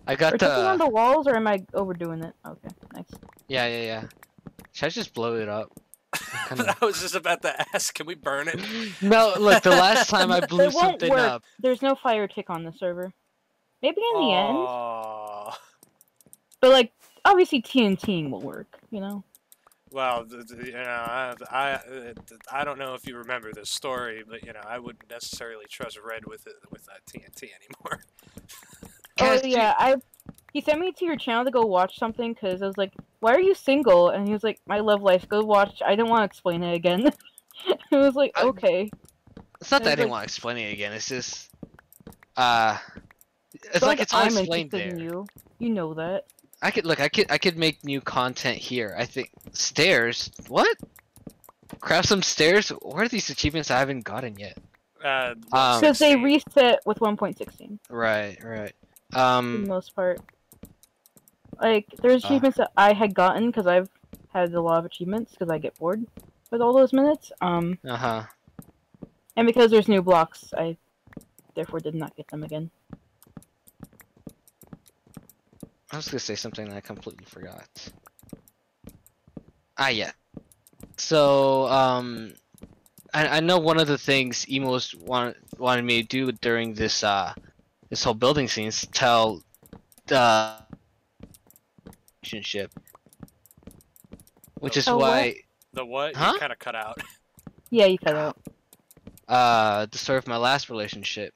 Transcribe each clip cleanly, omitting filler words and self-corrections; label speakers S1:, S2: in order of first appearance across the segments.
S1: I got
S2: Are something on the walls, or am I overdoing it? Okay, nice.
S1: Yeah. Should I just blow it up?
S3: I was just about to ask, can we burn it?
S1: No, look, the last time I blew
S2: It won't
S1: something
S2: work.
S1: up.
S2: There's no fire tick on the server. Maybe in the end.
S3: Oh.
S2: But like, obviously TNT will work, you know?
S3: Well, you know, I don't know if you remember this story, but you know, I wouldn't necessarily trust Red with that TNT anymore.
S2: Oh yeah, he sent me to your channel to go watch something because I was like, "Why are you single?" And he was like, "My love life. Go watch." I didn't want to explain it again. It was like, okay.
S1: It's not that I didn't
S2: like,
S1: want to explain it again. It's just, it's like it's all
S2: I'm
S1: explained
S2: interested
S1: there.
S2: in you. You know that.
S1: I could make new content here. I think stairs. What? Craft some stairs. What are these achievements I haven't gotten yet?
S2: Because they reset with 1.16.
S1: Right.
S2: For the most part. Like, there's achievements that I had gotten because I've had a lot of achievements because I get bored with all those minutes. And because there's new blocks, I therefore did not get them again.
S1: I was gonna say something that I completely forgot. Ah, yeah. So, I know one of the things emos wanted me to do during this this whole building scene is tell the relationship, which is why.
S3: What? The what?
S1: Huh?
S3: You kind of cut out.
S2: Yeah, you cut out.
S1: The story of my last relationship.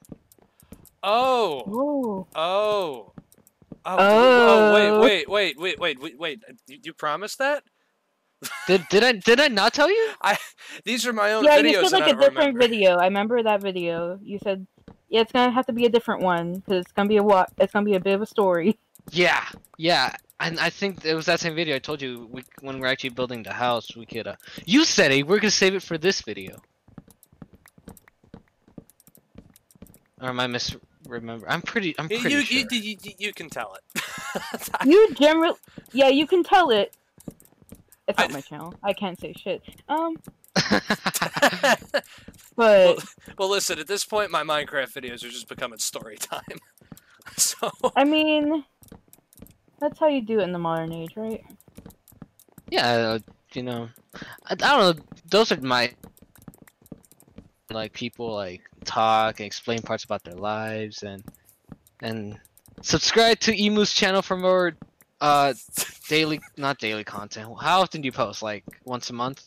S3: Oh.
S2: Oh.
S3: Wait. You promised that?
S1: Did I not tell you?
S3: These are my own
S2: videos.
S3: videos.
S2: Yeah, you said like a different
S3: remember.
S2: video. I remember that video. You said, yeah, it's gonna have to be a different one because it's gonna be it's gonna be a bit of a story.
S1: Yeah. And I think it was that same video I told you when we're actually building the house, we could. You said it. We're gonna save it for this video. Or am I misremember? I'm pretty sure.
S3: You can tell it.
S2: You generally, yeah, you can tell it. It's not my channel. I can't say shit. But
S3: well, listen. At this point, my Minecraft videos are just becoming story time. So
S2: I mean, that's how you do it in the modern age, right?
S1: Yeah, you know, I don't know. Those are my people talk and explain parts about their lives and subscribe to Emu's channel for more not daily content. How often do you post? Like once a month?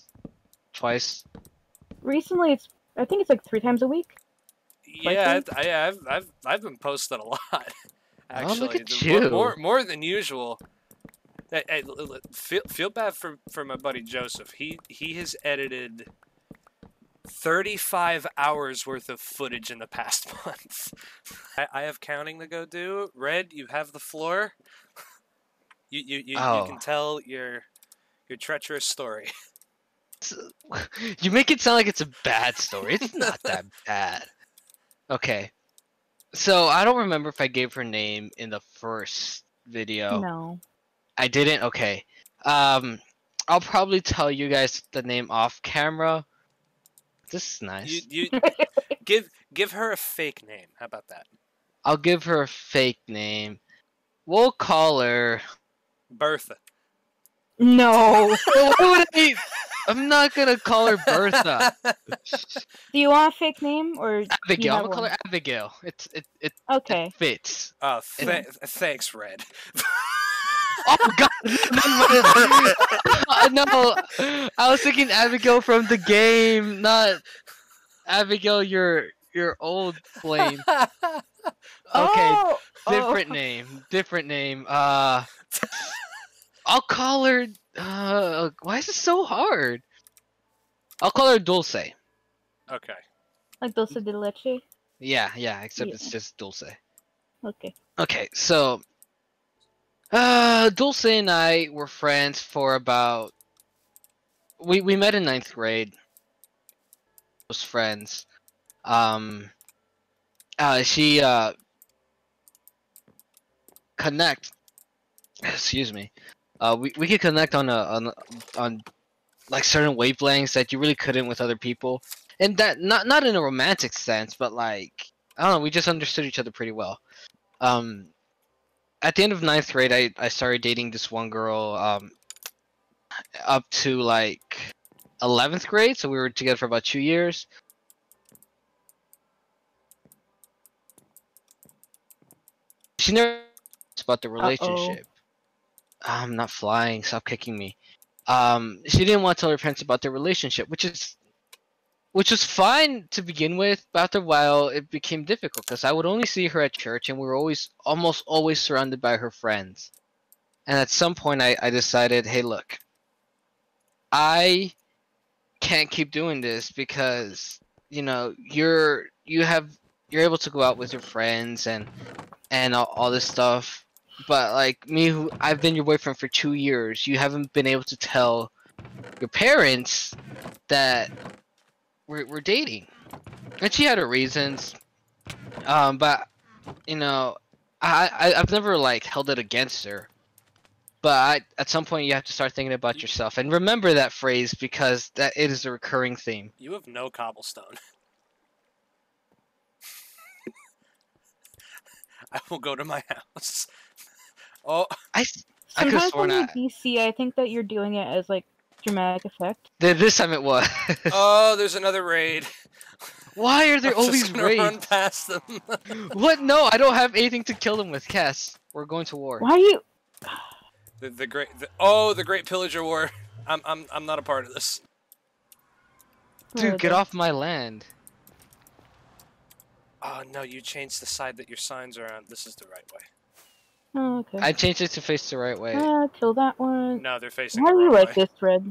S1: Twice?
S2: Recently, I think it's like 3 times a week.
S3: Yeah, I've been posting a lot. Actually,
S1: oh, look at you.
S3: More than usual. Hey, feel bad for my buddy Joseph. He has edited 35 hours worth of footage in the past month. I have counting to go do. Red, you have the floor. You can tell your treacherous story.
S1: You make it sound like it's a bad story. It's not that bad. Okay. So I don't remember if I gave her name in the first video.
S2: No.
S1: I didn't? Okay. I'll probably tell you guys the name off camera. This is nice.
S3: You give her a fake name. How about that?
S1: I'll give her a fake name. We'll call her
S3: Bertha.
S2: No.
S1: I'm not gonna call her Bertha.
S2: Do you want a fake name or
S1: Abigail? I'm gonna call her Abigail. It
S2: okay.
S1: fits.
S3: Thanks, Red.
S1: Oh God! No, I was thinking Abigail from the game, not Abigail, your old flame. Okay, different name. I'll call her. Why is it so hard? I'll call her Dulce.
S3: Okay.
S2: Like Dulce de leche?
S1: Yeah, except it's just Dulce.
S2: Okay. Okay,
S1: so Dulce and I were friends for about we met in 9th grade. Was friends. She connect. Excuse me. We could connect on like certain wavelengths that you really couldn't with other people, and that not in a romantic sense, but like I don't know, we just understood each other pretty well. At the end of 9th grade, I started dating this one girl up to like 11th grade, so we were together for about 2 years. She never talked about the relationship. I'm not flying, stop kicking me. She didn't want to tell her parents about their relationship, which was fine to begin with, but after a while it became difficult because I would only see her at church and we were almost always surrounded by her friends. And at some point I decided, hey look, I can't keep doing this because, you know, you're able to go out with your friends and all this stuff, but like me, who I've been your boyfriend for 2 years, you haven't been able to tell your parents that we're dating. And she had her reasons, but you know, I've never like held it against her. But at some point you have to start thinking about yourself and remember that phrase because that it is a recurring theme.
S3: You have no cobblestone. I will go to my house. Oh,
S2: sometimes when you DC, I think that you're doing it as like dramatic effect.
S1: This time it was.
S3: Oh, there's another raid.
S1: Why are there all these raids?
S3: Run past them.
S1: What? No, I don't have anything to kill them with, Cass. We're going to war.
S2: Why are you?
S3: The Great Pillager War. I'm not a part of this.
S1: Dude, get off my land.
S3: Oh no, you changed the side that your signs are on. This is the right way.
S2: Oh, okay.
S1: I changed it to face the right way.
S2: Kill that one.
S3: No, they're facing
S2: Why
S3: the
S2: do you
S3: wrong
S2: like
S3: way.
S2: this, Red?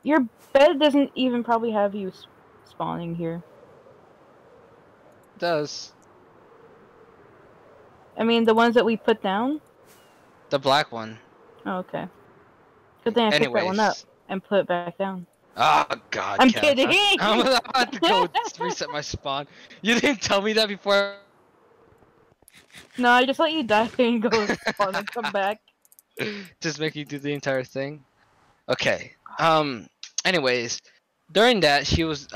S2: Your bed doesn't even probably have you spawning here.
S1: It does.
S2: I mean, the ones that we put down?
S1: The black one.
S2: Oh, okay. Good thing I picked that one up and put it back down.
S1: Oh, God,
S2: I'm kidding!
S1: I'm about to go reset my spawn. You didn't tell me that before.
S2: No, I just let you die and go spawn and come back.
S1: Just make you do the entire thing? Okay. Anyways, during that, she was,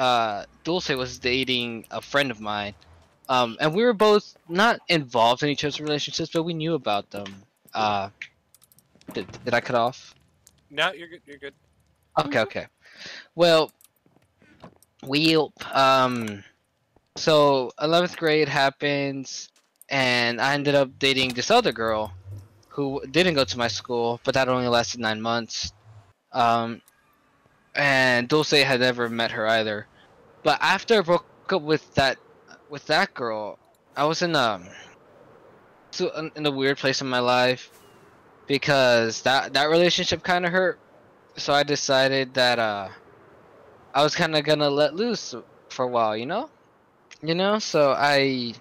S1: Dulce was dating a friend of mine. And we were both not involved in each other's relationships, but we knew about them. Did I cut off?
S3: No, you're good. You're good.
S1: Okay. Well, so 11th grade happens, and I ended up dating this other girl who didn't go to my school, but that only lasted 9 months. And Dulce had never met her either. But after I broke up with that girl, I was in a weird place in my life because that relationship kind of hurt. So I decided that I was kind of gonna let loose for a while, you know. So I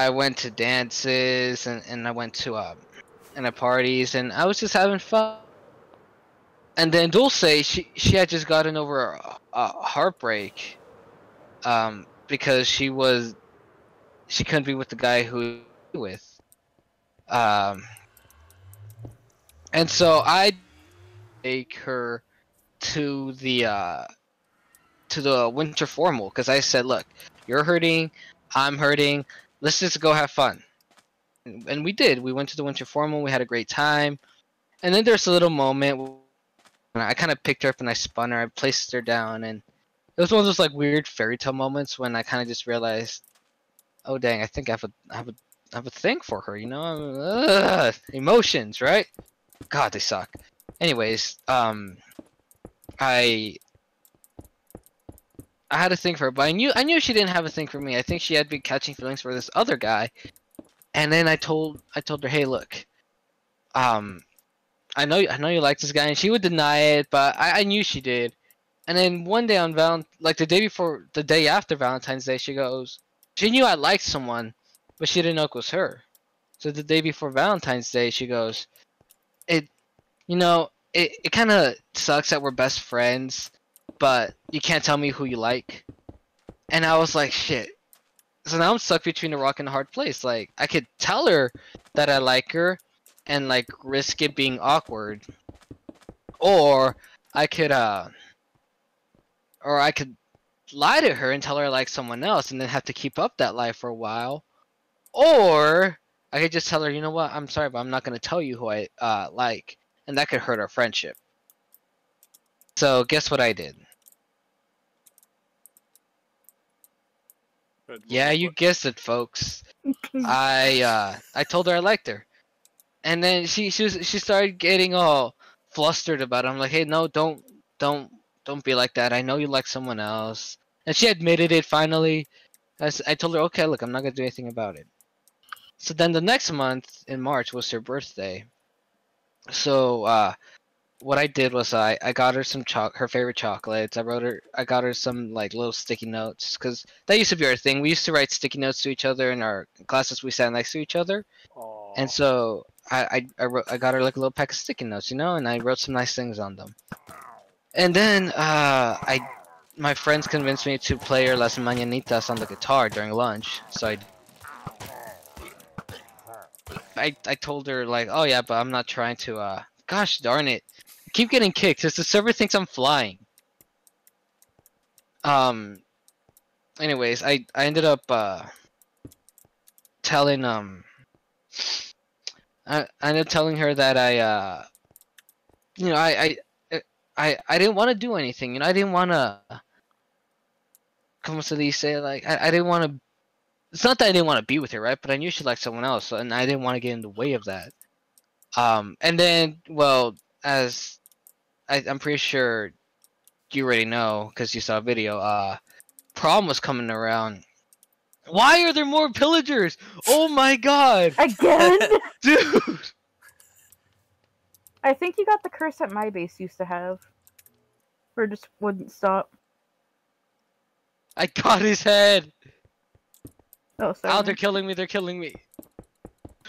S1: went to dances and I went to parties and I was just having fun. And then Dulce, she had just gotten over a heartbreak, because she couldn't be with the guy who with, and so I take her to the winter formal because I said, look, you're hurting, I'm hurting, let's just go have fun. And we did. We went to the winter formal, we had a great time, and then there's a little moment and I kind of picked her up and I spun her, I placed her down, and it was one of those like weird fairy tale moments when I kind of just realized, oh dang, I think I have a thing for her, you know? Emotions, right? God, they suck. Anyways, I had a thing for her, but I knew she didn't have a thing for me. I think she had been catching feelings for this other guy, and then I told her, hey, look, I know you like this guy, and she would deny it, but I knew she did. And then one day on the day after Valentine's Day, she knew I liked someone, but she didn't know it was her. So the day before Valentine's Day, she goes, it kind of sucks that we're best friends, but you can't tell me who you like. And I was like, shit. So now I'm stuck between a rock and a hard place. Like, I could tell her that I like her and like risk it being awkward, or I could lie to her and tell her I like someone else and then have to keep up that lie for a while, Or I could just tell her, you know what, I'm sorry, but I'm not gonna tell you who I like, and that could hurt our friendship. So guess what I did? Yeah, you guessed it, folks. I told her I liked her, and then she started getting all flustered about it. I'm like, hey, no, don't be like that. I know you like someone else, and she admitted it finally. I told her, okay, look, I'm not gonna do anything about it. So then the next month in March was her birthday. So what I did was I got her some her favorite chocolates. I got her some like little sticky notes, because that used to be our thing. We used to write sticky notes to each other in our classes. We sat next to each other.
S3: Aww.
S1: And so I got her like a little pack of sticky notes, you know, and I wrote some nice things on them. And then my friends convinced me to play her Las Mañanitas on the guitar during lunch. So I told her like, oh yeah, but I'm not trying to gosh darn it. I keep getting kicked because the server thinks I'm flying. Anyways, I ended up telling I ended up telling her that you know, I didn't want to do anything. You know, I didn't want to. Como se dice? Like, I didn't want to. It's not that I didn't want to be with her, right? But I knew she liked someone else, and I didn't want to get in the way of that. And then, well, as I'm pretty sure you already know because you saw a video. Prom was coming around. Why are there more pillagers? Oh my god!
S2: Again,
S1: dude.
S2: I think you got the curse that my base used to have, where it just wouldn't stop.
S1: I got his head.
S2: Oh, sorry.
S1: Oh, they're killing me. They're killing me.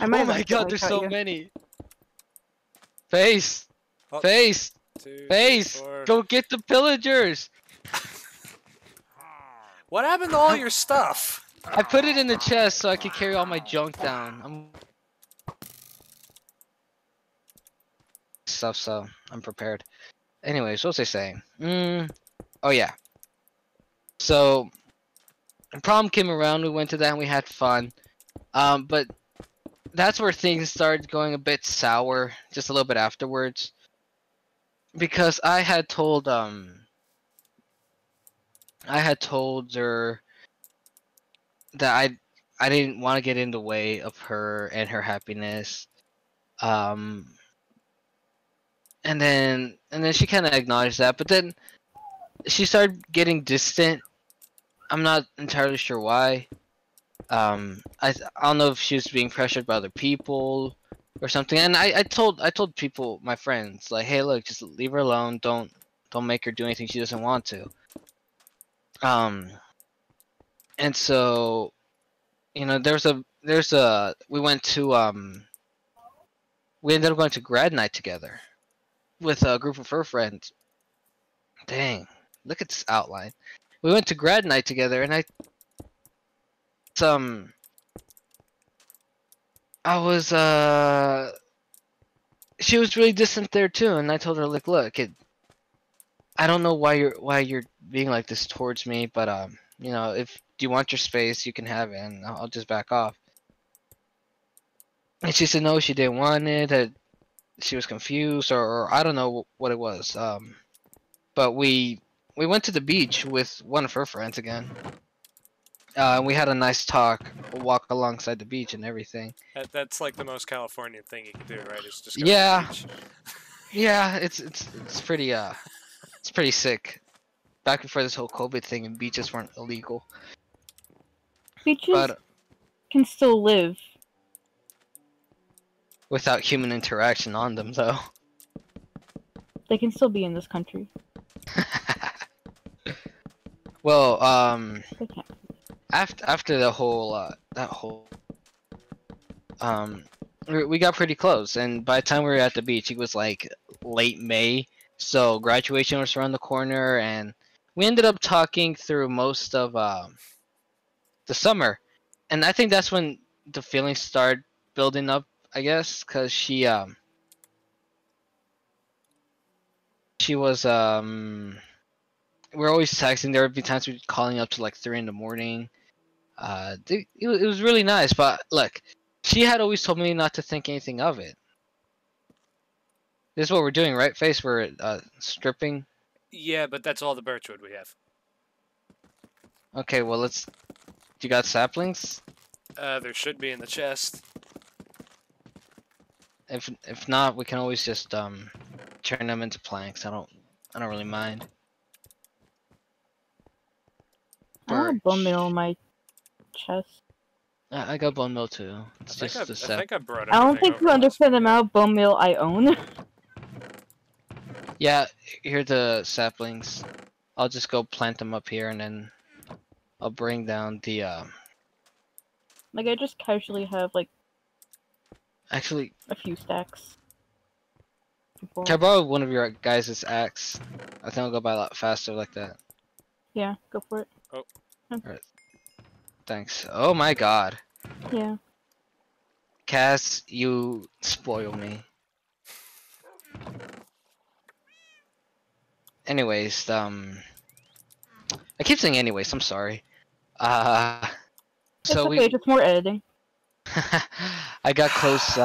S1: Oh my god, there's so many. Face. Oh. Face.
S3: 2,
S1: Face.
S3: 4. Go
S1: get the pillagers.
S3: What happened to all your stuff?
S1: I put it in the chest so I could carry all my junk down. So I'm prepared. Anyways, what was I saying? Oh yeah. So prom came around, we went to that and we had fun. But that's where things started going a bit sour just a little bit afterwards. Because I had told her that I didn't want to get in the way of her and her happiness. And then she kind of acknowledged that, but then she started getting distant. I'm not entirely sure why. I don't know if she was being pressured by other people or something. And I told people, my friends, like, hey, look, just leave her alone. Don't make her do anything she doesn't want to. And so, you know, we went to we ended up going to grad night together with a group of her friends. Dang, look at this outline. We went to grad night together, and she was really distant there too, and I told her, like, look, I don't know why you're being like this towards me, but you know, if you want your space, you can have it, and I'll just back off. And she said no, she didn't want it, that she was confused, or I don't know what it was. But we went to the beach with one of her friends again. We had a nice talk, walk alongside the beach and everything.
S3: That's like the most Californian thing you can do, right? Is just go
S1: to
S3: the beach.
S1: Yeah, it's pretty it's pretty sick. Back before this whole COVID thing, and beaches weren't illegal.
S2: Beaches can still live
S1: without human interaction on them, though.
S2: They can still be in this country.
S1: Well, after the whole we got pretty close, and by the time we were at the beach, it was like late May, so graduation was around the corner, and we ended up talking through most of the summer, and I think that's when the feelings started building up, I guess, because she was we're always texting. There would be times we'd be calling up to like 3 in the morning. it was really nice. But look, she had always told me not to think anything of it. This is what we're doing, right, Face? We're stripping.
S3: Yeah, but that's all the birchwood we have.
S1: Okay, well let's. You got saplings?
S3: There should be in the chest.
S1: If not, we can always just turn them into planks. I don't really mind.
S2: I have a bone meal in my chest.
S1: I got bone meal too. It's
S3: I
S1: just
S3: think I brought it.
S2: I don't think you understand the amount of bone meal I own.
S1: Yeah, here are the saplings. I'll just go plant them up here and then I'll bring down the
S2: Like I just casually have like
S1: actually
S2: a few stacks.
S1: Can I borrow one of your guys' axe? I think I'll go by a lot faster like that.
S2: Yeah, go for it.
S3: Oh.
S1: Alright. Thanks. Oh my god.
S2: Yeah.
S1: Cass, you spoil me. Anyways, I keep saying anyways, I'm sorry. So
S2: it's okay, just more editing.
S1: I got close,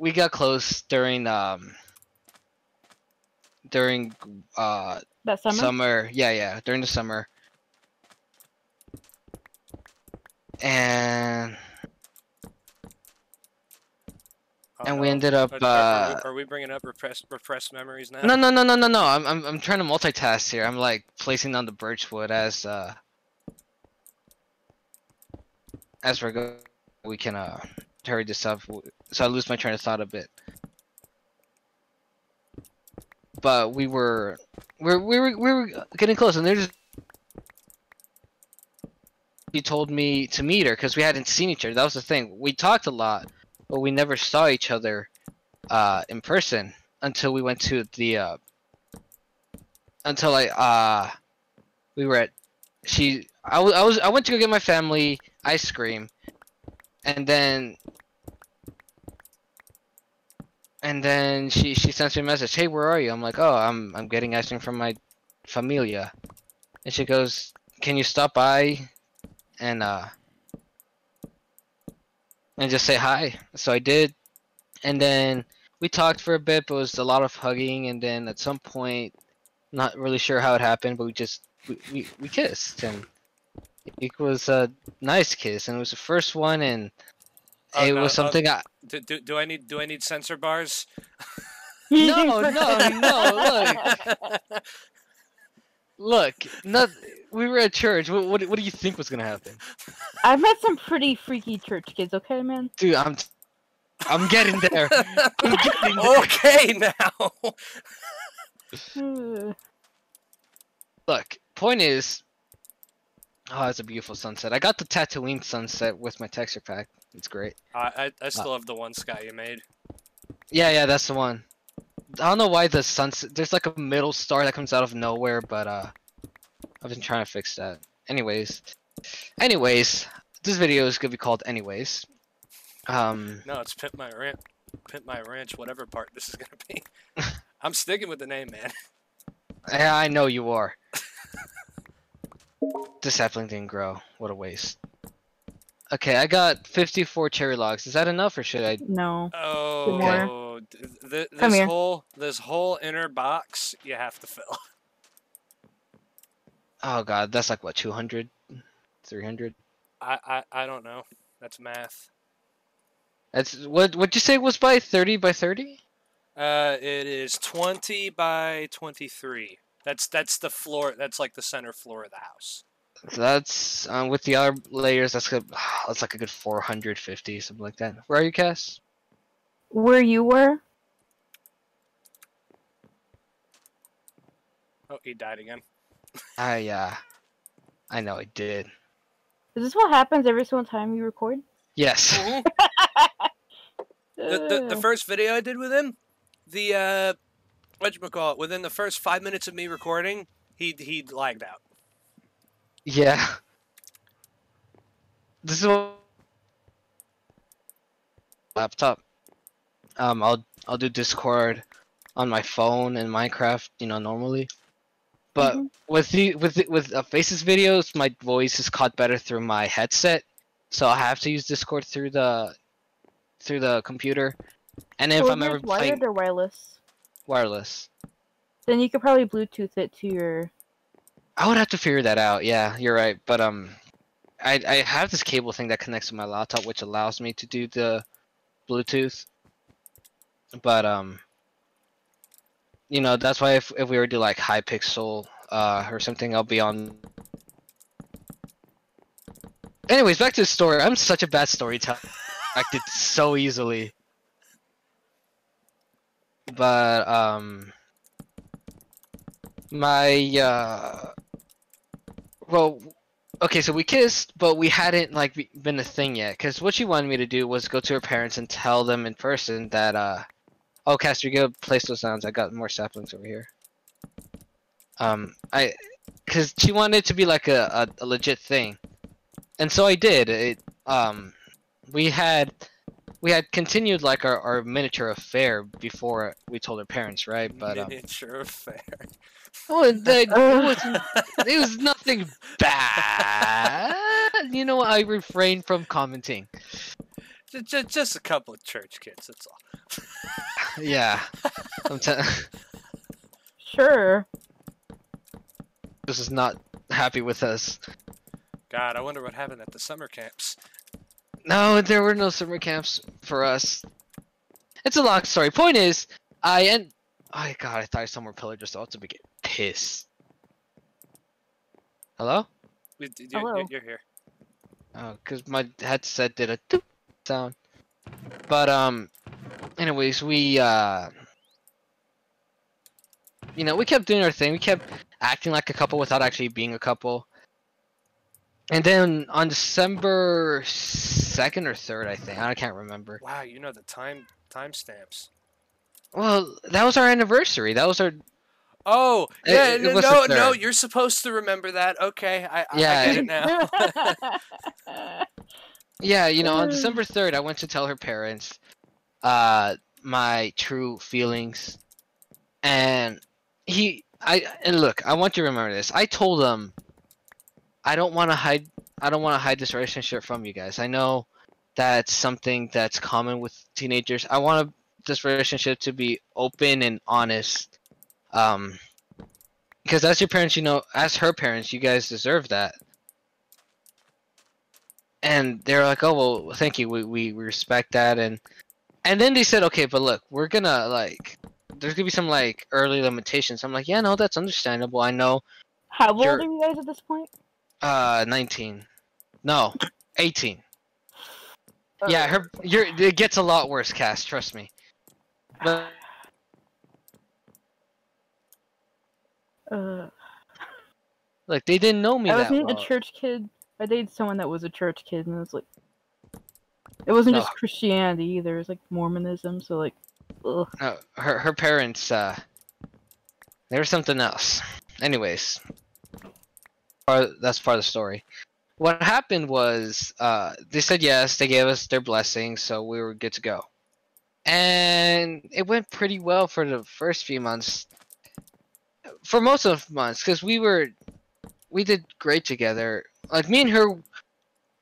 S1: we got close during
S2: that summer?
S1: summer. Yeah, during the summer. And we ended up
S3: are we bringing up repressed memories now?
S1: No. I'm trying to multitask here. I'm like placing down the birchwood as we're going. We can hurry this up, so I lose my train of thought a bit. But we were getting close, and there's. He told me to meet her because we hadn't seen each other. That was the thing. We talked a lot, but we never saw each other in person until we went to the we were at I went to go get my family ice cream, and then she sends me a message. Hey, where are you? I'm like, oh, I'm getting ice cream from my familia, and she goes, can you stop by and just say hi? So I did, and then we talked for a bit, but it was a lot of hugging, and then at some point, not really sure how it happened, but we kissed, and it was a nice kiss, and it was the first one, and it was something
S3: do I need sensor bars?
S1: No, look, we were at church. What do you think was gonna happen?
S2: I've met some pretty freaky church kids, okay, man?
S1: Dude, I'm getting there. I'm getting there.
S3: Okay, now.
S1: Look, point is, oh, it's a beautiful sunset. I got the Tatooine sunset with my texture pack. It's great.
S3: I still have the one sky you made.
S1: Yeah, that's the one. I don't know why the sunset. There's like a middle star that comes out of nowhere, but I've been trying to fix that. Anyways, this video is gonna be called anyways.
S3: No, it's Pimp My Ranch, whatever part this is gonna be. I'm sticking with the name, man.
S1: Yeah, I know you are. This sapling didn't grow. What a waste. Okay, I got 54 cherry logs. Is that enough, or should I?
S2: No.
S3: Oh, this whole inner box you have to fill.
S1: Oh god, that's like what, 200, 300?
S3: I don't know. That's math.
S1: That's what'd you say it was by 30 by 30?
S3: It is 20 by 23. That's the floor. That's like the center floor of the house.
S1: So that's with the other layers. That's like a good 450, something like that. Where are you, Cass?
S2: Where you were?
S3: Oh, he died again.
S1: I know I did.
S2: Is this what happens every single time you record?
S1: Yes.
S3: The first video I did with him, whatchamacallit, within the first 5 minutes of me recording, he lagged out.
S1: Yeah. This is what laptop. I'll do Discord on my phone and Minecraft, normally. But with Faces videos, my voice is caught better through my headset, so I have to use Discord through the computer. And then if I'm ever playing
S2: wired or wireless?
S1: Wireless.
S2: Then you could probably Bluetooth it to your.
S1: I would have to figure that out. Yeah, you're right. But I have this cable thing that connects to my laptop, which allows me to do the Bluetooth. But you know, that's why if we were to do like Hypixel or something, I'll be on. Anyways, back to the story. I'm such a bad storyteller. I did so easily. But well, okay, so we kissed, but we hadn't like been a thing yet. Cause what she wanted me to do was go to her parents and tell them in person that oh, Caster, you go place those sounds. I got more saplings over here. Cause she wanted it to be like a legit thing, and so I did. We had continued like our miniature affair before we told our parents, right? But
S3: miniature affair.
S1: Oh, it was nothing bad. You know, I refrained from commenting.
S3: Just a couple of church kids, that's all.
S1: Yeah.
S2: Sure.
S1: This is not happy with us.
S3: God, I wonder what happened at the summer camps.
S1: No, there were no summer camps for us. It's a long story. Point is, oh God, I thought I saw more pillagers. So I was to get pissed. Hello?
S2: Hello.
S3: You're here.
S1: Oh, because my headset did a doop sound. But anyways, we you know, we kept doing our thing. We kept acting like a couple without actually being a couple. And then on December 2nd or 3rd, I think, I can't remember.
S3: Wow, you know the timestamps.
S1: Well, that was our anniversary. That was our.
S3: Oh, yeah,
S1: no,
S3: you're supposed to remember that. Okay, I
S1: Yeah.
S3: get it now.
S1: Yeah, you know, on December 3rd, I went to tell her parents my true feelings. And look, I want you to remember this. I told them I don't want to hide this relationship from you guys. I know that's something that's common with teenagers. I want this relationship to be open and honest. Because as your parents, you know, as her parents, you guys deserve that. And they're like, oh, well, thank you. We respect that. And then they said, okay, but look, we're gonna there's gonna be some like early limitations. I'm like, yeah, no, that's understandable. I know.
S2: How old are you guys at this point?
S1: 19. No, 18. Yeah, it gets a lot worse, Cass, trust me. But like they didn't know me that well.
S2: I wasn't a church kid. I dated someone that was a church kid, and it was like, it wasn't just Christianity either. It was like Mormonism. So like, ugh.
S1: No, her parents, they were something else. Anyways, that's part of the story. What happened was, they said yes. They gave us their blessings, so we were good to go. And it went pretty well for the first few months. For most of the months, because we did great together. Like me and her,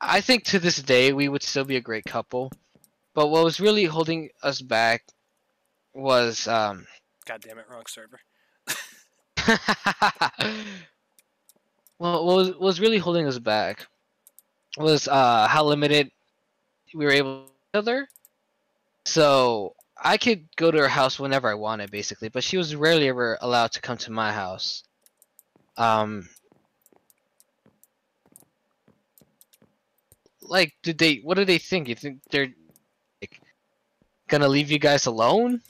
S1: I think to this day we would still be a great couple. But what was really holding us back was God
S3: damn it, wrong server.
S1: Well, what was really holding us back was how limited we were able to see each other. So I could go to her house whenever I wanted, basically, but she was rarely ever allowed to come to my house. Like, what do they think? You think they're like gonna leave you guys alone,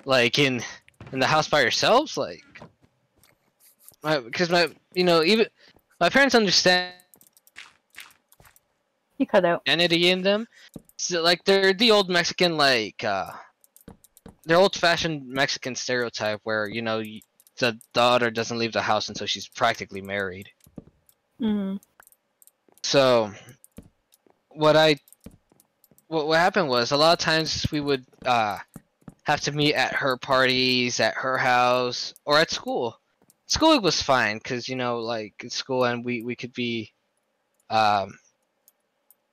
S1: like in the house by yourselves, like? Because even my parents understand.
S2: You cut out.
S1: Identity in them, so like they're the old Mexican, like they're old-fashioned Mexican stereotype where the daughter doesn't leave the house until she's practically married.
S2: Mm-hmm.
S1: So what happened was a lot of times we would have to meet at her parties, at her house, or at school. school week was fine because, you know, like in school, and we could be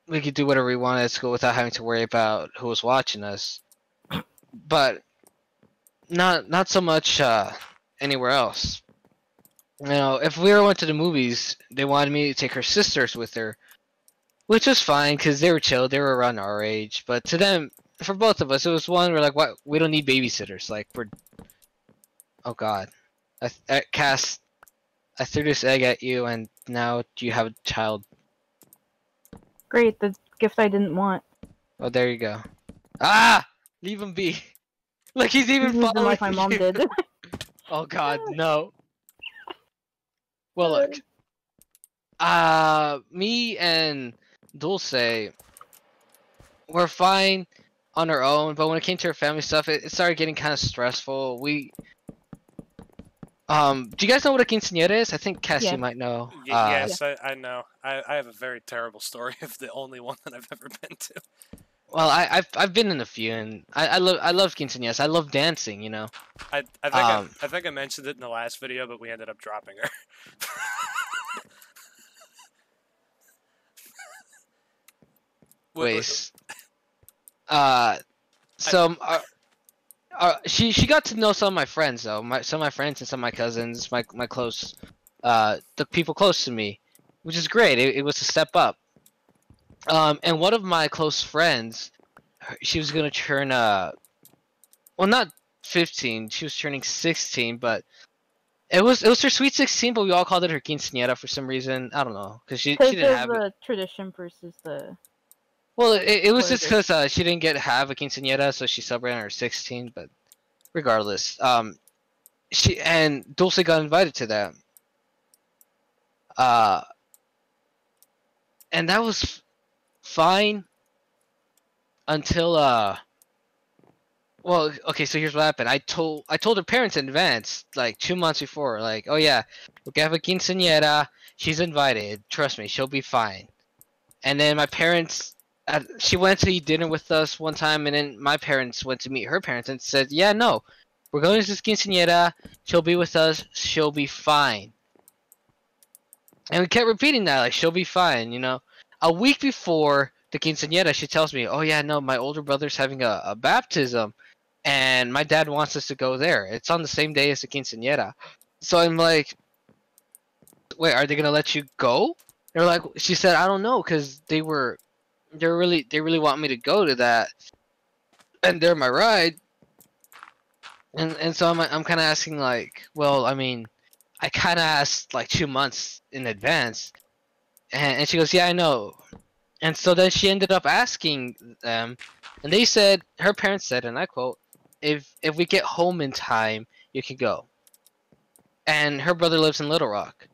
S1: we could do whatever we wanted at school without having to worry about who was watching us. But not so much anywhere else. You know, if we ever went to the movies, they wanted me to take her sisters with her, which was fine because they were chill. They were around our age. But to them, for both of us, it was one, we're like, what? We don't need babysitters. Like, we're... Oh, God. Cass, I threw this egg at you, and now you have a child.
S2: Great, the gift I didn't want.
S1: Oh, there you go. Ah! Leave him be. Look, he's even following
S2: like my mom
S1: you.
S2: did.
S1: Oh, God, no. Well, look. Me and Dulce were fine on our own, but when it came to our family stuff, it started getting kind of stressful. Do you guys know what a quinceañera is? I think Cassie might know.
S3: Yes, I know. I have a very terrible story of the only one that I've ever been to.
S1: Well, I've been in a few, and I love quinceañeras. I love dancing, you know.
S3: I think I mentioned it in the last video, but we ended up dropping her.
S1: Wait. She got to know some of my friends though. Some of my friends and some of my cousins, my close, the people close to me, which is great. It was a step up. And one of my close friends, she was gonna turn well, not 15. She was turning 16, but it was her sweet 16. But we all called it her quinceañera for some reason. I don't know, because she didn't have
S2: the tradition versus the.
S1: Well, it was just because she didn't have a quinceañera, so she celebrated on her 16. But regardless, she and Dulce got invited to that. And that was fine until well, okay, so here's what happened. I told her parents in advance, like 2 months before, like, oh yeah, we're gonna have a quinceañera. She's invited. Trust me, she'll be fine. And then my parents. She went to eat dinner with us one time, and then my parents went to meet her parents and said, yeah, no, we're going to this quinceañera, she'll be with us, she'll be fine. And we kept repeating that, like, she'll be fine, you know. A week before the quinceañera, she tells me, oh yeah, no, my older brother's having a baptism, and my dad wants us to go there. It's on the same day as the quinceañera. So I'm like, wait, are they going to let you go? They're like, she said, I don't know, because they really want me to go to that, and they're my ride, and so I'm kind of asking, like, well, I mean, I kind of asked like 2 months in advance, and she goes, yeah, I know. And so then she ended up asking them, and they said, her parents said, and I quote, if we get home in time, you can go. And her brother lives in Little Rock.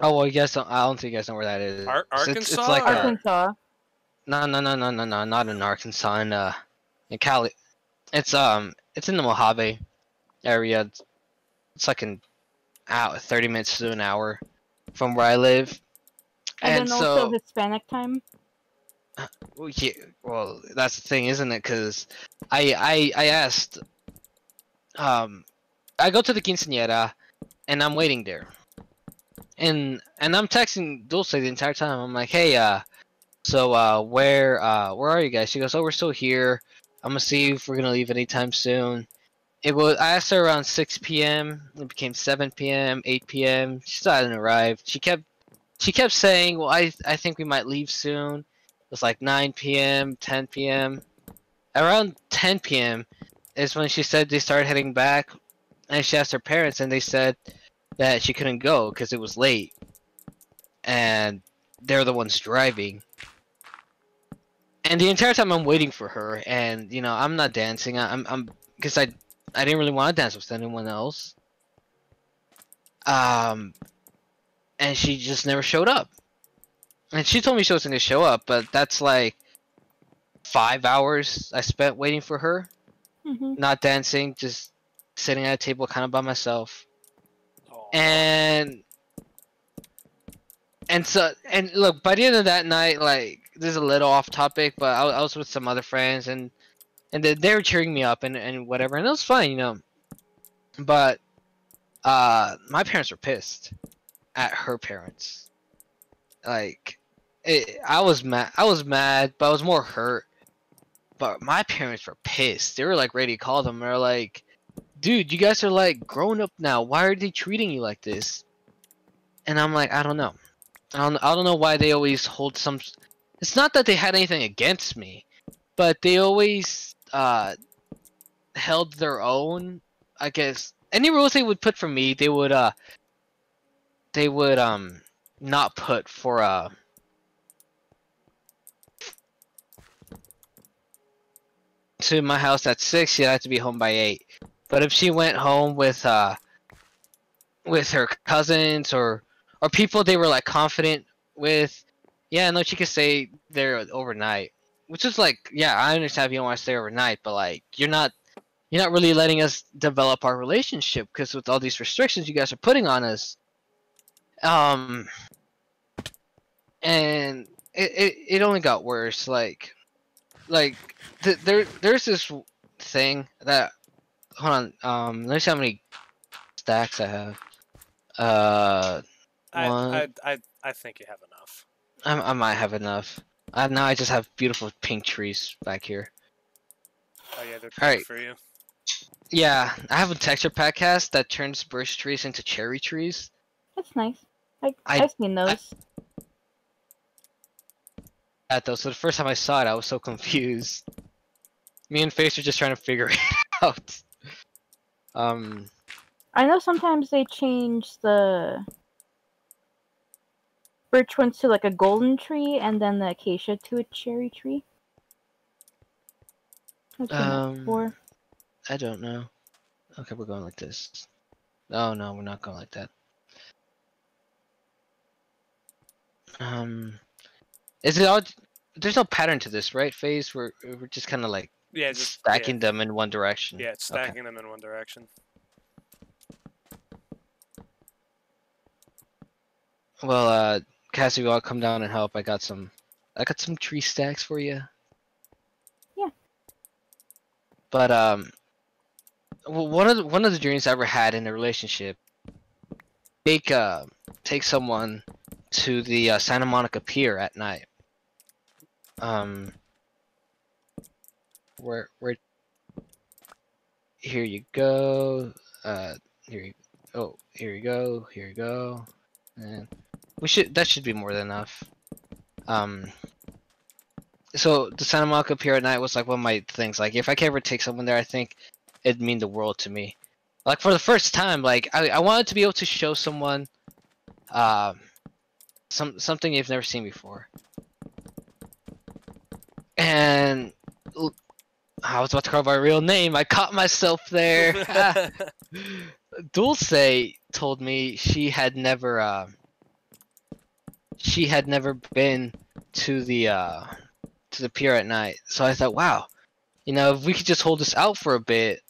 S1: Oh well, I don't think you guys know where that is.
S3: Arkansas?
S1: It's like
S2: Arkansas.
S1: No, not in Arkansas. In Cali. It's in the Mojave area. It's like 30 minutes to an hour from where I live.
S2: And then also Hispanic time.
S1: Yeah, well, that's the thing, isn't it? Because I asked. I go to the quinceañera, and I'm waiting there. And I'm texting Dulce the entire time. I'm like, hey, so where are you guys? She goes, oh, we're still here. I'm gonna see if we're gonna leave anytime soon. I asked her around 6 p.m. It became 7 p.m., 8 p.m. She still hadn't arrived. She kept saying, well, I think we might leave soon. It was like 9 p.m., 10 p.m. Around 10 p.m. is when she said they started heading back, and she asked her parents, and they said that she couldn't go because it was late, and they're the ones driving. And the entire time I'm waiting for her, and you know, I'm not dancing. I'm because I didn't really want to dance with anyone else. And she just never showed up. And she told me she was gonna show up, but that's like 5 hours I spent waiting for her, not dancing, just sitting at a table kind of by myself. And look, by the end of that night, like, this is a little off topic, but I was with some other friends, and they were cheering me up and whatever, and it was fine, you know. But my parents were pissed at her parents. Like, I was mad. I was mad, but I was more hurt. But my parents were pissed. They were like ready to call them. They're like, "Dude, you guys are like grown up now. Why are they treating you like this?" And I'm like, I don't know. I don't know why they always hold some. It's not that they had anything against me, but they always held their own. I guess any rules they would put for me, they would not put for to my house at 6, she'd have to be home by 8. But if she went home with her cousins or people they were like confident with, yeah, no, she could stay there overnight. Which is like, yeah, I understand if you don't want to stay overnight, but like you're not really letting us develop our relationship because with all these restrictions you guys are putting on us. And it only got worse. There's this thing that, hold on, let me see how many stacks I have.
S3: I think you have enough.
S1: I might have enough. Now I just have beautiful pink trees back here.
S3: Oh yeah, they're pink for you.
S1: Yeah, I have a texture pack cast that turns birch trees into cherry trees.
S2: That's nice. I've seen those.
S1: So the first time I saw it, I was so confused. Me and Face are just trying to figure it out.
S2: I know sometimes they change the birch ones to like a golden tree, and then the acacia to a cherry tree. I've seen that before.
S1: I don't know. Okay, we're going like this. Oh no, we're not going like that. Is it all? There's no pattern to this, right? Phase. We're just kind of like just stacking them in one direction.
S3: Yeah, it's stacking them in one direction.
S1: Well, Cassie, you all come down and help. I got some tree stacks for you.
S2: Yeah.
S1: But one of the dreams I ever had in a relationship. Take someone to the Santa Monica Pier at night. Where here you go. Here you go. And that should be more than enough. So the Santa Monica Pier at night was like one of my things. Like if I could ever take someone there, I think it'd mean the world to me. Like for the first time, like I wanted to be able to show someone something they've never seen before. And I was about to call my real name. I caught myself there. Dulce told me she had never been to the pier at night. So I thought, wow, if we could just hold this out for a bit,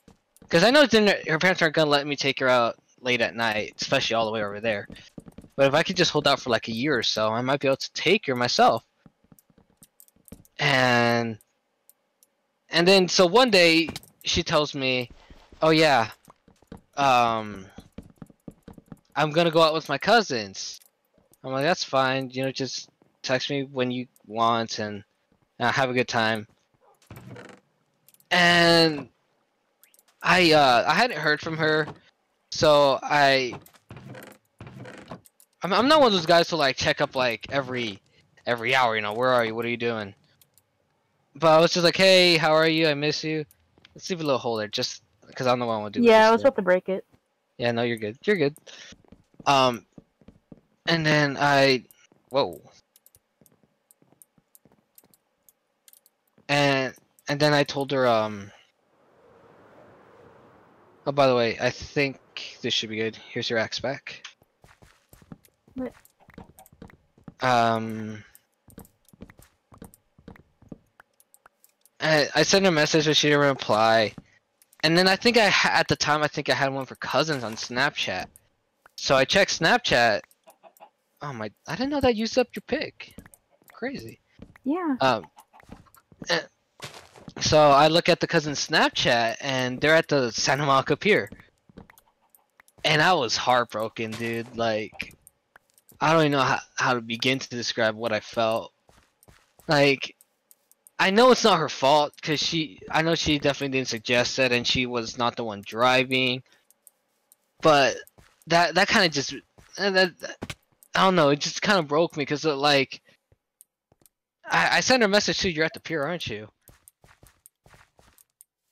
S1: because I know her parents aren't gonna let me take her out late at night, especially all the way over there. But if I could just hold out for like a year or so, I might be able to take her myself. And then so one day she tells me, "Oh yeah, I'm gonna go out with my cousins." I'm like, "That's fine. Just text me when you want and have a good time." And I hadn't heard from her, so I'm not one of those guys to like check up like every hour. Where are you? What are you doing? But I was just like, hey, how are you? I miss you. Let's leave a little hole there, just because I don't know what I want to do.
S2: Yeah, I was about to break it.
S1: Yeah, no, you're good. You're good. And then whoa. And then I told her, oh, by the way, I think this should be good. Here's your axe back.
S2: What?
S1: I sent her a message, but she didn't reply. And then I think at the time I had one for cousins on Snapchat. So I checked Snapchat. Oh my! I didn't know that used up your pick. Crazy.
S2: Yeah.
S1: So I look at the cousin's Snapchat, and they're at the Santa Monica Pier. And I was heartbroken, dude. Like, I don't even know how to begin to describe what I felt. Like, I know it's not her fault, because I know she definitely didn't suggest it, and she was not the one driving. But that kind of just, I don't know, it just kind of broke me, because like, I sent her a message too, you're at the pier, aren't you?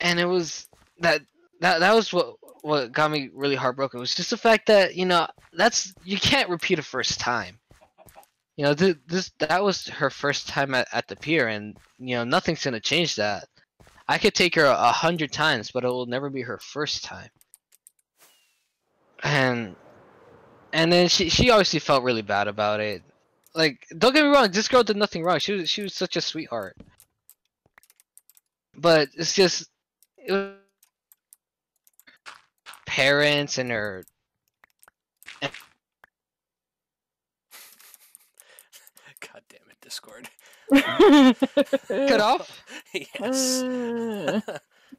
S1: And it was, that was what got me really heartbroken. It was just the fact that, you know, you can't repeat a first time. You know, that was her first time at the pier, and you know, nothing's gonna change that. I could take her 100 times, but it will never be her first time. And then she obviously felt really bad about it. Like, don't get me wrong, this girl did nothing wrong. She was such a sweetheart. But it's just, it was parents and her.
S3: God damn it, Discord.
S1: Cut off?
S3: Yes.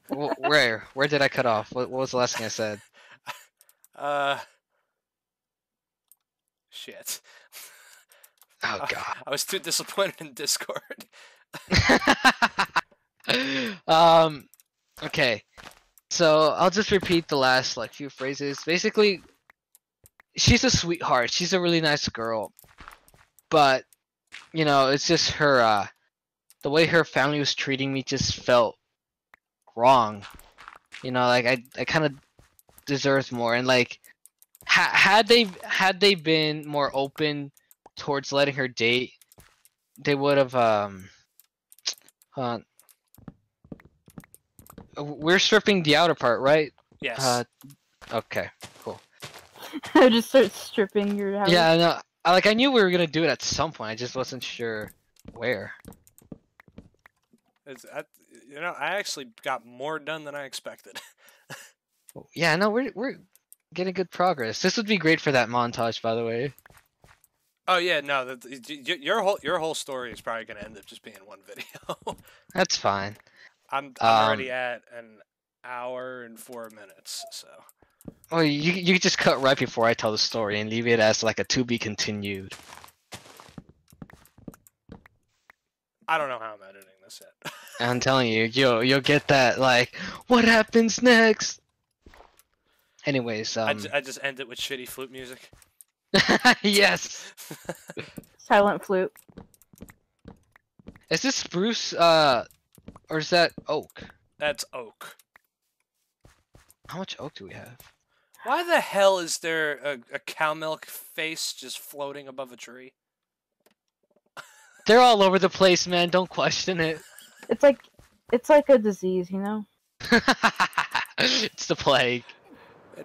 S1: Where did I cut off? What was the last thing I said?
S3: Shit.
S1: Oh god.
S3: I was too disappointed in Discord.
S1: Okay. So I'll just repeat the last like few phrases. Basically, she's a sweetheart. She's a really nice girl. But, you know, it's just her the way her family was treating me just felt wrong. You know, like I kind of deserved more, and like had they been more open towards letting her date, they would have we're stripping the outer part, right?
S3: Yes.
S1: Okay, cool.
S2: I just start stripping your house.
S1: Yeah, no, I knew we were gonna do it at some point. I just wasn't sure where.
S3: You know, I actually got more done than I expected.
S1: Yeah, no, we're getting good progress. This would be great for that montage, by the way.
S3: Oh yeah, no, your whole story is probably gonna end up just being one video.
S1: That's fine.
S3: I'm already at an hour and 4 minutes, so.
S1: Oh, you just cut right before I tell the story and leave it as like a to be continued.
S3: I don't know how I'm editing this yet.
S1: I'm telling you, you'll get that like, what happens next? Anyways,
S3: I just end it with shitty flute music.
S1: Yes.
S2: Silent flute.
S1: Is this spruce or is that oak?
S3: That's oak.
S1: How much oak do we have?
S3: Why the hell is there a cow milk face just floating above a tree?
S1: They're all over the place, man. Don't question it.
S2: It's like a disease, you know?
S1: It's the plague.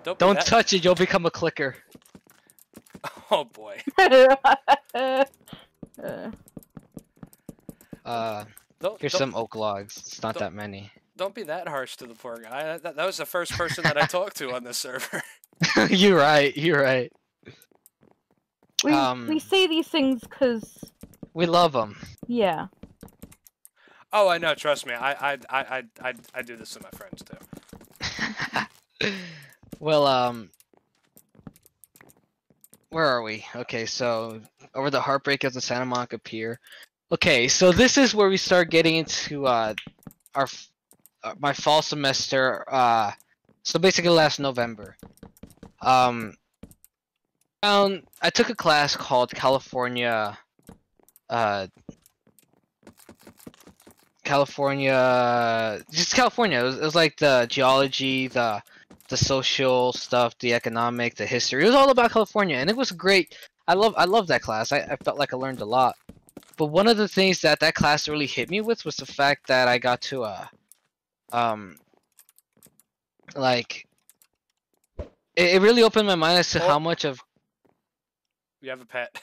S3: Don't
S1: touch it, you'll become a clicker.
S3: Oh boy.
S1: Here's some oak logs. It's not that many.
S3: Don't be that harsh to the poor guy. That was the first person that I talked to on this server.
S1: You're right. You're right.
S2: We say these things because
S1: we love them.
S2: Yeah.
S3: Oh, I know. Trust me. I do this to my friends too.
S1: Well, where are we? Okay, so over the heartbreak of the Santa Monica Pier. Okay, so this is where we start getting into my fall semester. So basically last November. I took a class called California. Just California. It was like the geology, the social stuff, the economic, the history. It was all about California, and it was great. I love that class. I felt like I learned a lot. But one of the things that class really hit me with was the fact that I got to like it really opened my mind as to how much of.
S3: You have a pet.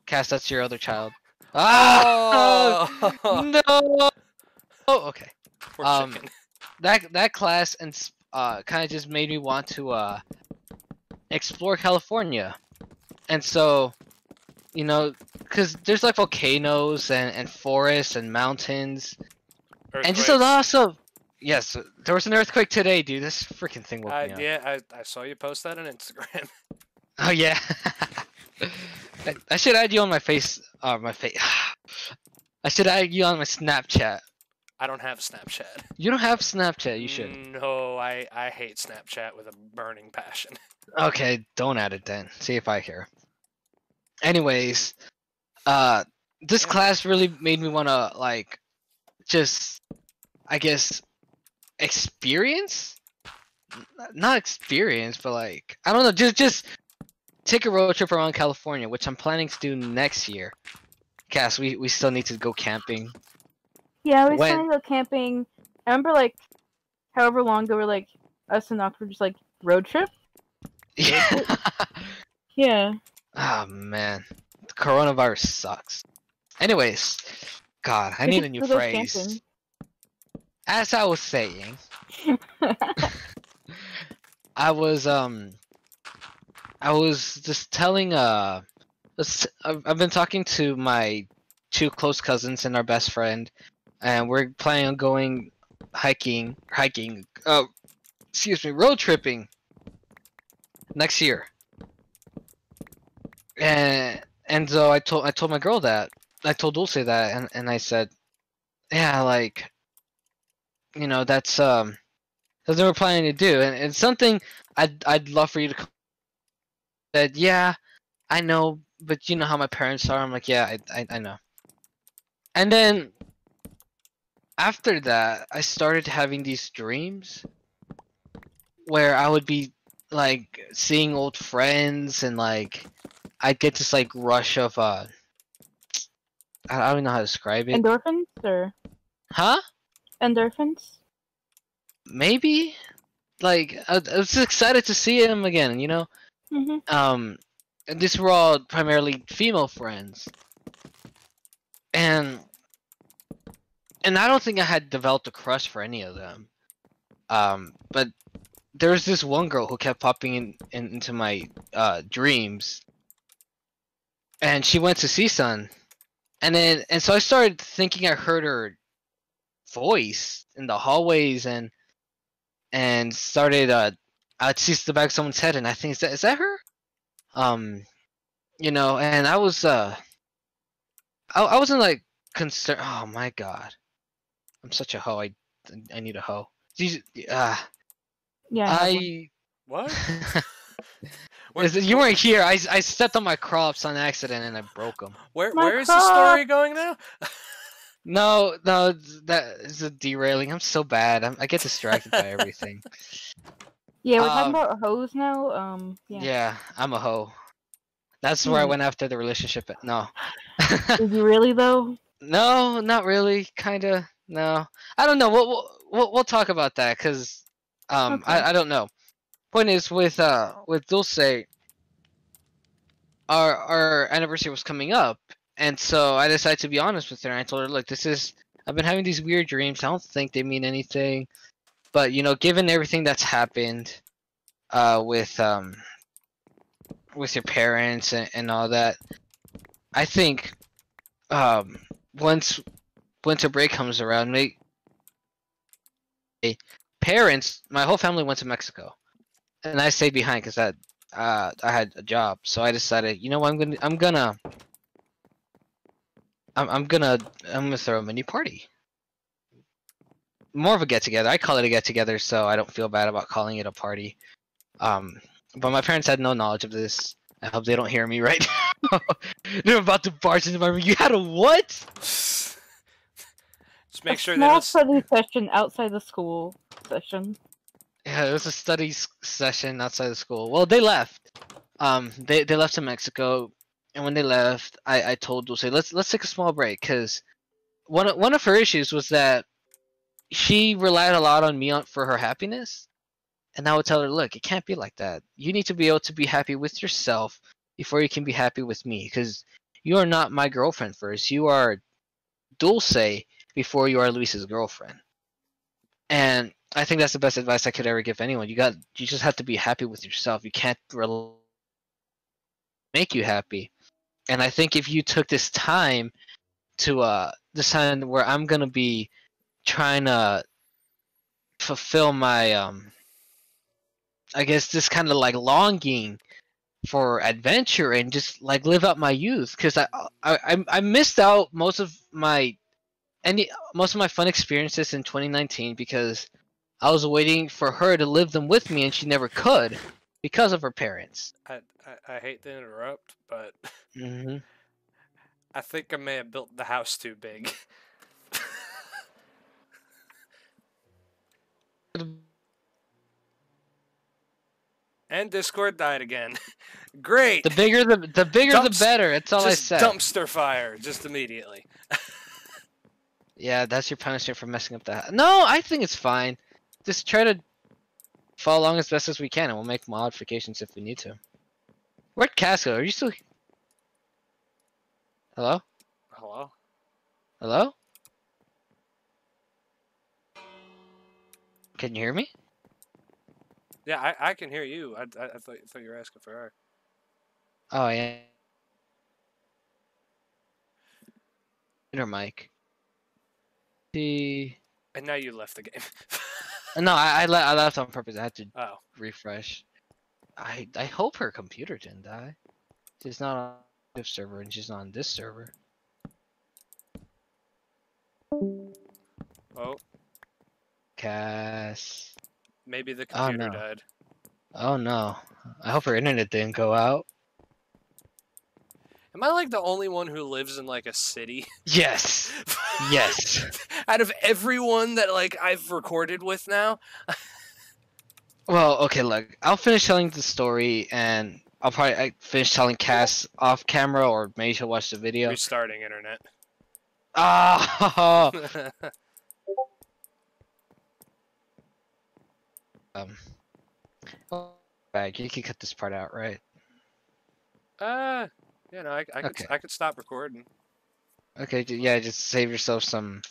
S1: Cass, that's your other child. Ah!
S3: Oh
S1: no. Oh, okay.
S3: Poor chicken.
S1: That class and kind of just made me want to explore California, and so, you know, because there's like volcanoes and forests and mountains, and just a lot of stuff. Yes, there was an earthquake today, dude. This freaking thing woke me up.
S3: Yeah, I saw you post that on Instagram.
S1: Oh yeah. I should add you on my face. My face. I should add you on my Snapchat.
S3: I don't have Snapchat.
S1: You don't have Snapchat. You should.
S3: No, I hate Snapchat with a burning passion.
S1: Okay, don't add it then. See if I care. Anyways, this class really made me wanna like, just, I guess, experience. Not experience, but like, I don't know. Just take a road trip around California, which I'm planning to do next year. Cass, we still need to go camping.
S2: Yeah, we still need to go camping. I remember like, however long ago, we're like, us and Knox were just like road trip.
S1: Yeah.
S2: Yeah.
S1: Oh man, the coronavirus sucks. Anyways, God, I need a new phrase. Camping. As I was saying, I was just telling I've been talking to my 2 close cousins and our best friend, and we're planning on going road tripping next year. And so I told my girl that. I told Dulce that, and I said, yeah, like, you know, that's something we're planning to do, and it's something I'd love for you to come. Said, yeah, I know, but you know how my parents are. I'm like, yeah, I know. And then after that, I started having these dreams where I would be like seeing old friends, and like I'd get this like rush of I don't know how to describe it.
S2: Endorphins or?
S1: Huh?
S2: Endorphins?
S1: Maybe. Like I was just excited to see him again, you know.
S2: Mm-hmm.
S1: And these were all primarily female friends, and I don't think I had developed a crush for any of them. But there was this one girl who kept popping into my dreams, and she went to CSUN, and so I started thinking I heard her voice in the hallways, and started I'd see the back of someone's head, and I think is that her? You know, and I wasn't like concerned. Oh my god, I'm such a hoe. I need a hoe.
S2: Yeah.
S3: What?
S1: You weren't here. I stepped on my crops on accident and I broke them.
S3: Where is the story going now?
S1: No, that is a derailing. I'm so bad. I get distracted by everything.
S2: Yeah, we're talking about hoes now. Yeah.
S1: Yeah, I'm a hoe. That's where I went after the relationship. No.
S2: Is you really though?
S1: No, not really. Kinda. No. I don't know. We'll talk about that because okay. I don't know. Point is with Dulce, our anniversary was coming up, and so I decided to be honest with her. And I told her, look, I've been having these weird dreams. I don't think they mean anything, but you know, given everything that's happened, with your parents and all that, I think, once winter break comes around, parents, my whole family went to Mexico, and I stayed behind because I had a job. So I decided, you know what, I'm gonna throw a mini party. More of a get together. I call it a get together, so I don't feel bad about calling it a party. But my parents had no knowledge of this. I hope they don't hear me right now. They're about to barge into my room. You had a what?
S3: Just make sure
S2: small study session outside the school session.
S1: Yeah, it was a study session outside the school. Well, they left. They left to Mexico, and when they left, I told Dulce, let's take a small break, because one of her issues was that she relied a lot on me for her happiness. And I would tell her, look, it can't be like that. You need to be able to be happy with yourself before you can be happy with me. Because you are not my girlfriend first. You are Dulce before you are Luis's girlfriend. And I think that's the best advice I could ever give anyone. You just have to be happy with yourself. You can't make you happy. And I think if you took this time to decide where I'm going to be trying to fulfill my I guess this kind of like longing for adventure and just like live out my youth, because I missed out most of my fun experiences in 2019 because I was waiting for her to live them with me and she never could because of her parents.
S3: I hate to interrupt, but
S1: Mm-hmm.
S3: I think I may have built the house too big. And Discord died again. Great.
S1: The bigger the better. That's all I said.
S3: Dumpster fire just immediately.
S1: Yeah, that's your punishment for messing up the house. No, I think it's fine. Just try to follow along as best as we can, and we'll make modifications if we need to. Where'd Cass go? Are you still? Hello?
S3: Hello?
S1: Hello? Can you hear me?
S3: Yeah, I can hear you. I thought you were asking for her.
S1: Oh, yeah. Her mic. And
S3: now you left the game.
S1: No, I left on purpose. I had to refresh. I hope her computer didn't die. She's not on this server and she's not on this server.
S3: Oh.
S1: Cass.
S3: Maybe the computer died.
S1: Oh no. I hope her internet didn't go out.
S3: Am I like the only one who lives in like a city?
S1: Yes. Yes.
S3: Out of everyone that like I've recorded with now.
S1: Well, okay, look. I'll finish telling the story and I'll probably finish telling Cass off camera, or maybe she'll watch the video.
S3: Restarting internet.
S1: Ah. You can cut this part out, right?
S3: Yeah, no, I could stop recording.
S1: Okay, yeah, just save yourself some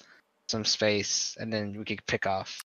S1: space, and then we could pick off.